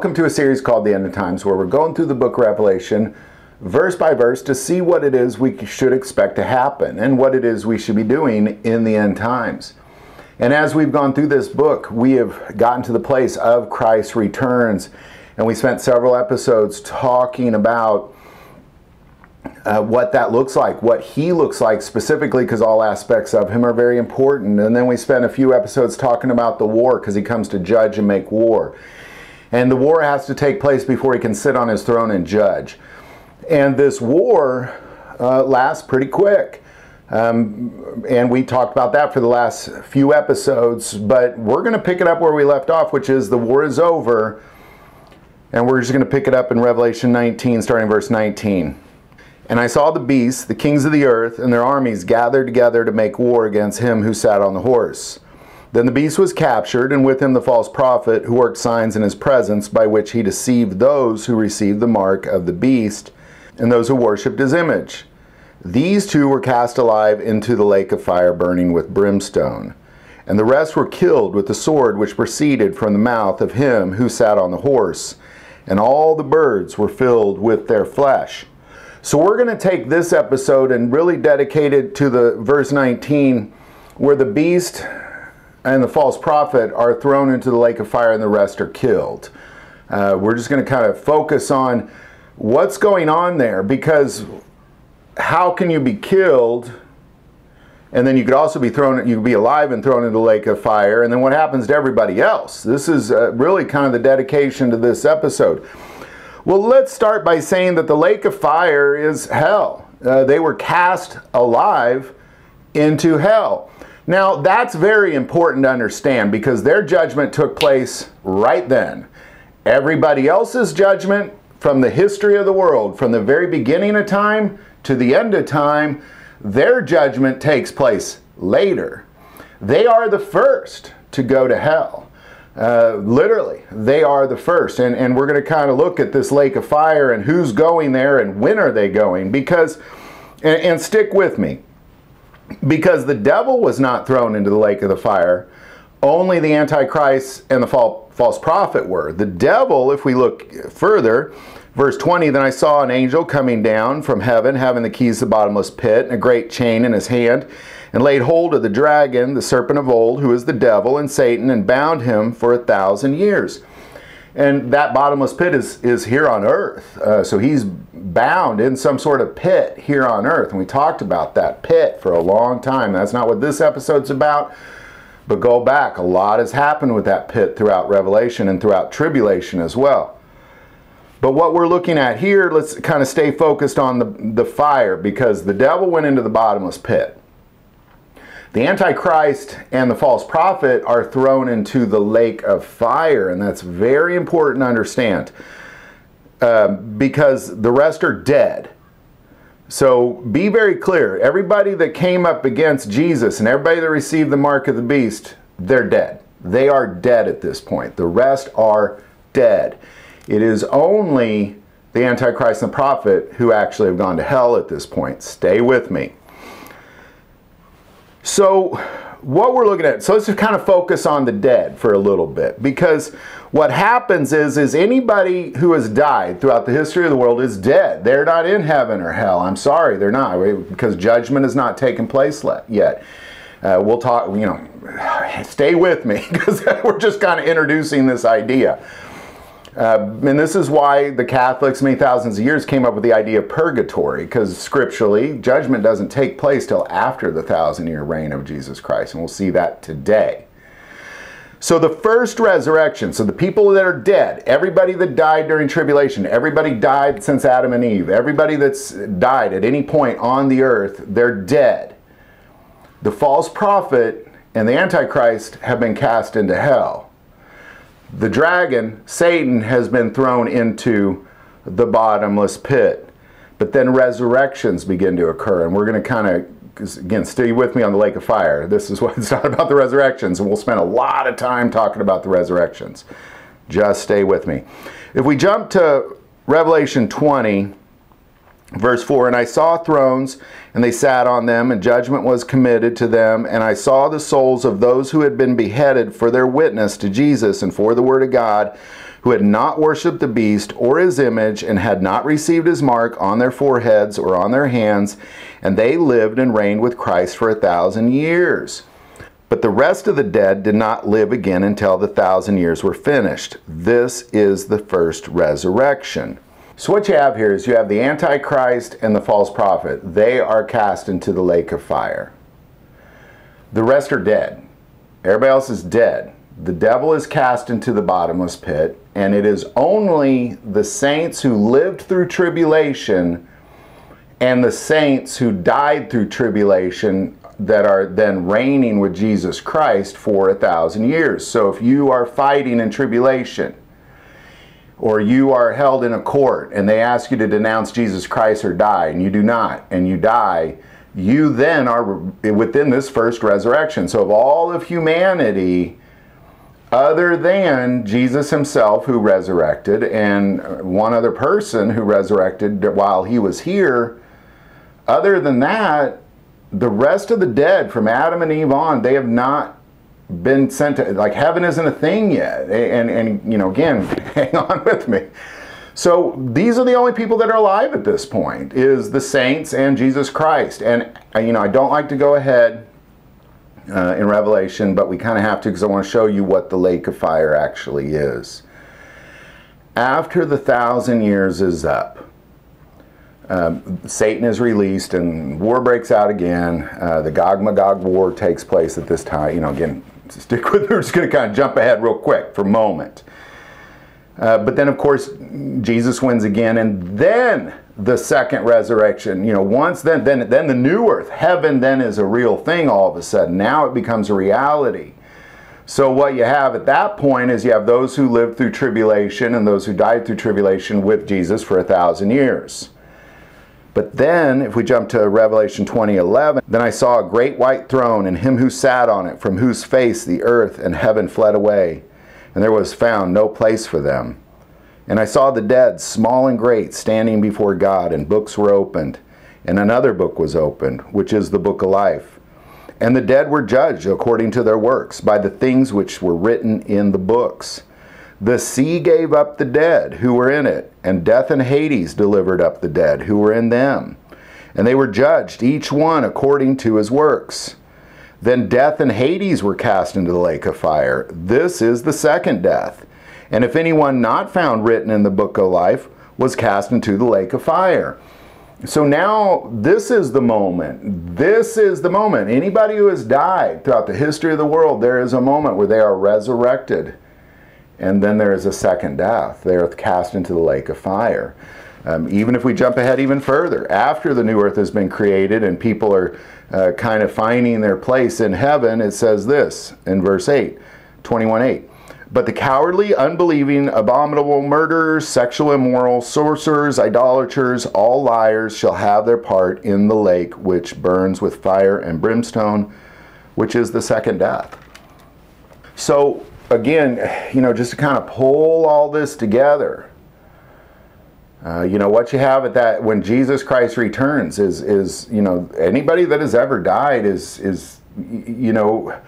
Welcome to a series called The End of Times, where we're going through the book of Revelation, verse by verse, to see what it is we should expect to happen and what it is we should be doing in the end times. And as we've gone through this book, we have gotten to the place of Christ's returns, and we spent several episodes talking about what that looks like, what he looks like specifically, because all aspects of him are very important. And then we spent a few episodes talking about the war, because he comes to judge and make war. And the war has to take place before he can sit on his throne and judge. And this war lasts pretty quick. And we talked about that for the last few episodes, but we're going to pick it up where we left off, which is the war is over. And we're just going to pick it up in Revelation 19, starting verse 19. And I saw the beasts, the kings of the earth, and their armies gathered together to make war against him who sat on the horse. Then the beast was captured, and with him the false prophet, who worked signs in his presence, by which he deceived those who received the mark of the beast, and those who worshipped his image. These two were cast alive into the lake of fire burning with brimstone. And the rest were killed with the sword which proceeded from the mouth of him who sat on the horse. And all the birds were filled with their flesh. So we're going to take this episode and really dedicate it to the verse 19, where the beast and the false prophet are thrown into the lake of fire and the rest are killed. We're just going to kind of focus on what's going on there, because how can you be killed and then you could also be thrown, you could be alive and thrown into the lake of fire, and then what happens to everybody else? This is really kind of the dedication to this episode. Well, let's start by saying that the lake of fire is hell. They were cast alive into hell. Now, that's very important to understand, because their judgment took place right then. Everybody else's judgment from the history of the world, from the very beginning of time to the end of time, their judgment takes place later. They are the first to go to hell. Literally, they are the first. And we're going to kind of look at this lake of fire and who's going there and when are they going. Because, and stick with me, because the devil was not thrown into the lake of the fire. Only the Antichrist and the false prophet were. The devil, if we look further, verse 20, then I saw an angel coming down from heaven, having the keys to the bottomless pit, and a great chain in his hand, and laid hold of the dragon, the serpent of old, who is the devil and Satan, and bound him for 1,000 years. And that bottomless pit is here on earth. So he's bound in some sort of pit here on earth. And we talked about that pit for a long time. That's not what this episode's about. But go back. A lot has happened with that pit throughout Revelation and throughout tribulation as well. But what we're looking at here, let's kind of stay focused on the fire, because the devil went into the bottomless pit. The Antichrist and the false prophet are thrown into the lake of fire, and that's very important to understand, because the rest are dead. So be very clear. Everybody that came up against Jesus and everybody that received the mark of the beast, they're dead. They are dead at this point. The rest are dead. It is only the Antichrist and the prophet who actually have gone to hell at this point. Stay with me. So what we're looking at, so let's just kind of focus on the dead for a little bit, because what happens is anybody who has died throughout the history of the world is dead. They're not in heaven or hell. I'm sorry, they're not, because judgment has not taken place yet. We'll talk, stay with me, because we're just kind of introducing this idea. And this is why the Catholics, many thousands of years, came up with the idea of purgatory, because scripturally, judgment doesn't take place till after the 1,000-year reign of Jesus Christ, and we'll see that today. So the first resurrection, so the people that are dead, everybody that died during tribulation, everybody died since Adam and Eve, everybody that's died at any point on the earth, they're dead. The false prophet and the Antichrist have been cast into hell. The dragon, Satan, has been thrown into the bottomless pit. But then resurrections begin to occur. And we're going to kind of, again, stay with me on the lake of fire. This is what it's not about, the resurrections. And we'll spend a lot of time talking about the resurrections. Just stay with me. If we jump to Revelation 20, Verse 4, and I saw thrones, and they sat on them, and judgment was committed to them. And I saw the souls of those who had been beheaded for their witness to Jesus and for the word of God, who had not worshipped the beast or his image, and had not received his mark on their foreheads or on their hands, and they lived and reigned with Christ for 1,000 years. But the rest of the dead did not live again until the 1,000 years were finished. This is the first resurrection. So what you have here is you have the Antichrist and the false prophet. They are cast into the lake of fire. The rest are dead. Everybody else is dead. The devil is cast into the bottomless pit, and it is only the saints who lived through tribulation and the saints who died through tribulation that are then reigning with Jesus Christ for 1,000 years. So if you are fighting in tribulation, or you are held in a court and they ask you to denounce Jesus Christ or die, and you do not, and you die, you then are within this first resurrection. So of all of humanity, other than Jesus himself, who resurrected, and one other person who resurrected while he was here, other than that, the rest of the dead from Adam and Eve on, they have not been sent to, like, heaven isn't a thing yet. And you know, again, hang on with me. So these are the only people that are alive at this point, is the saints and Jesus Christ. And you know, I don't like to go ahead in Revelation, but we kind of have to, because I want to show you what the lake of fire actually is. After the 1,000 years is up, Satan is released and war breaks out again. The Gog-Magog war takes place at this time. You know, again, stick with me. We're just going to kind of jump ahead real quick for a moment. But then, of course, Jesus wins again, and then the second resurrection. You know, once then the new earth, heaven, then is a real thing all of a sudden. Now it becomes a reality. So what you have at that point is you have those who lived through tribulation and those who died through tribulation with Jesus for 1,000 years. But then, if we jump to Revelation 20:11, then I saw a great white throne, and him who sat on it, from whose face the earth and heaven fled away, and there was found no place for them. And I saw the dead, small and great, standing before God, and books were opened. And another book was opened, which is the book of life. And the dead were judged according to their works, by the things which were written in the books. The sea gave up the dead who were in it, and death and Hades delivered up the dead who were in them. And they were judged, each one according to his works. Then death and Hades were cast into the lake of fire. This is the second death. And if anyone not found written in the book of life was cast into the lake of fire. So now this is the moment. This is the moment. Anybody who has died throughout the history of the world, there is a moment where they are resurrected. And then there is a second death. They are cast into the lake of fire. Even if we jump ahead even further, after the new earth has been created and people are kind of finding their place in heaven, it says this in verse 8, 21:8. But the cowardly, unbelieving, abominable, murderers, sexual immoral, sorcerers, idolaters, all liars shall have their part in the lake which burns with fire and brimstone, which is the second death. So again, you know, just to kind of pull all this together, you know, what you have at that, when Jesus Christ returns is you know, anybody that has ever died is you know,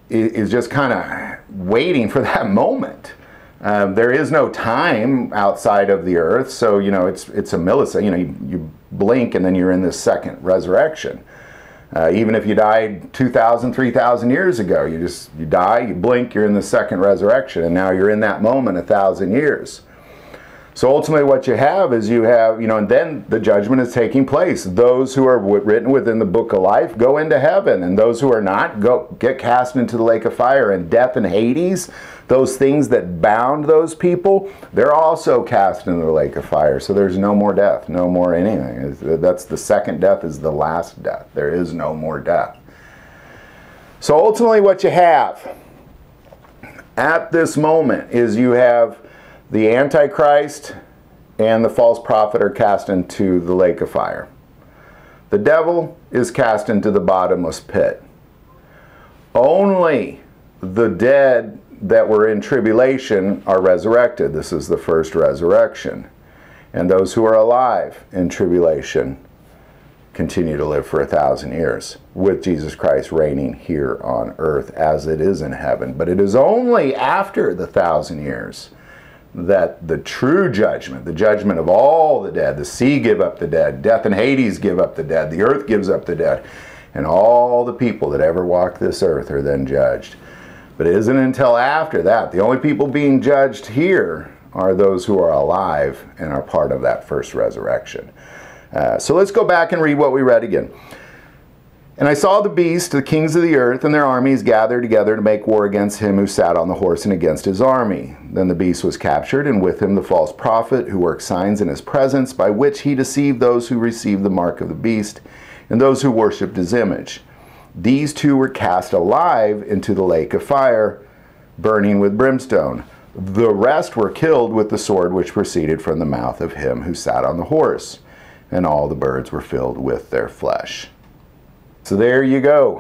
is just kind of waiting for that moment. There is no time outside of the earth, so you know, it's a millisecond. You know, you blink and then you're in this second resurrection. Even if you died 2,000, 3,000 years ago, you die, you blink, you're in the second resurrection, and now you're in that moment 1,000 years. So ultimately what you have is you have, you know, and then the judgment is taking place. Those who are written within the book of life go into heaven, and those who are not get cast into the lake of fire. And death and Hades, those things that bound those people, they're also cast into the lake of fire. So there's no more death, no more anything. That's the second death, is the last death. There is no more death. So ultimately what you have at this moment is you have the Antichrist and the false prophet are cast into the lake of fire. The devil is cast into the bottomless pit. Only the dead that were in tribulation are resurrected. This is the first resurrection. And those who are alive in tribulation continue to live for 1,000 years with Jesus Christ reigning here on earth as it is in heaven. But it is only after the 1,000 years that the true judgment, the judgment of all the dead, the sea give up the dead, death and Hades give up the dead, the earth gives up the dead, and all the people that ever walk this earth are then judged. But it isn't until after that. The only people being judged here are those who are alive and are part of that first resurrection. So let's go back and read what we read again. And I saw the beast, the kings of the earth, and their armies gather together to make war against him who sat on the horse and against his army. Then the beast was captured, and with him the false prophet, who worked signs in his presence, by which he deceived those who received the mark of the beast, and those who worshipped his image. These two were cast alive into the lake of fire, burning with brimstone. The rest were killed with the sword which proceeded from the mouth of him who sat on the horse, and all the birds were filled with their flesh. So there you go.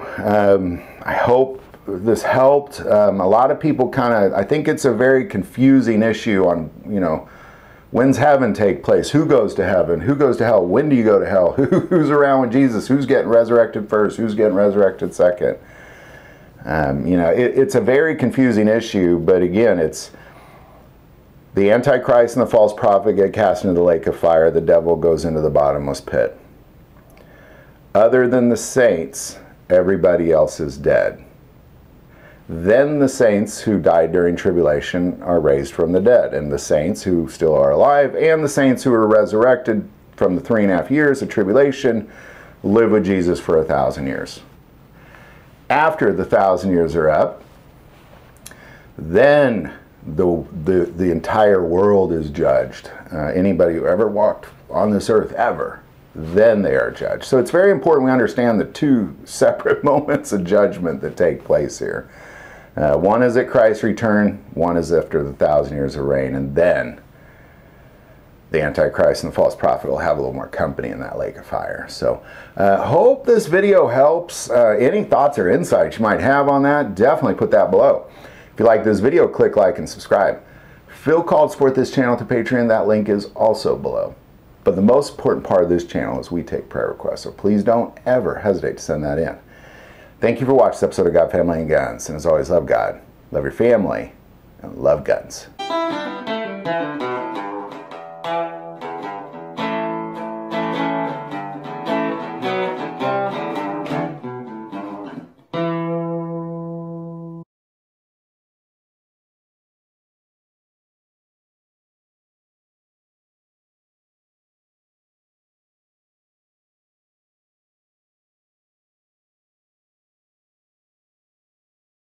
I hope this helped. A lot of people I think it's a very confusing issue on, when's heaven take place? Who goes to heaven? Who goes to hell? When do you go to hell? Who's around with Jesus? Who's getting resurrected first? Who's getting resurrected second? It's a very confusing issue, but again, it's the Antichrist and the false prophet get cast into the lake of fire. The devil goes into the bottomless pit. Other than the saints, everybody else is dead. Then the saints who died during tribulation are raised from the dead, and the saints who still are alive, and the saints who are resurrected from the 3.5 years of tribulation live with Jesus for 1,000 years. After the 1,000 years are up, then the entire world is judged. Anybody who ever walked on this earth ever, then they are judged. So it's very important we understand the two separate moments of judgment that take place here. One is at Christ's return, one is after the 1,000 years of reign, and then the Antichrist and the false prophet will have a little more company in that lake of fire. So hope this video helps. Any thoughts or insights you might have on that, definitely put that below. If you like this video, click like and subscribe. Feel called to support this channel to Patreon. That link is also below. But the most important part of this channel is we take prayer requests, so please don't ever hesitate to send that in. Thank you for watching this episode of God, Family, and Guns. And as always, love God, love your family, and love guns.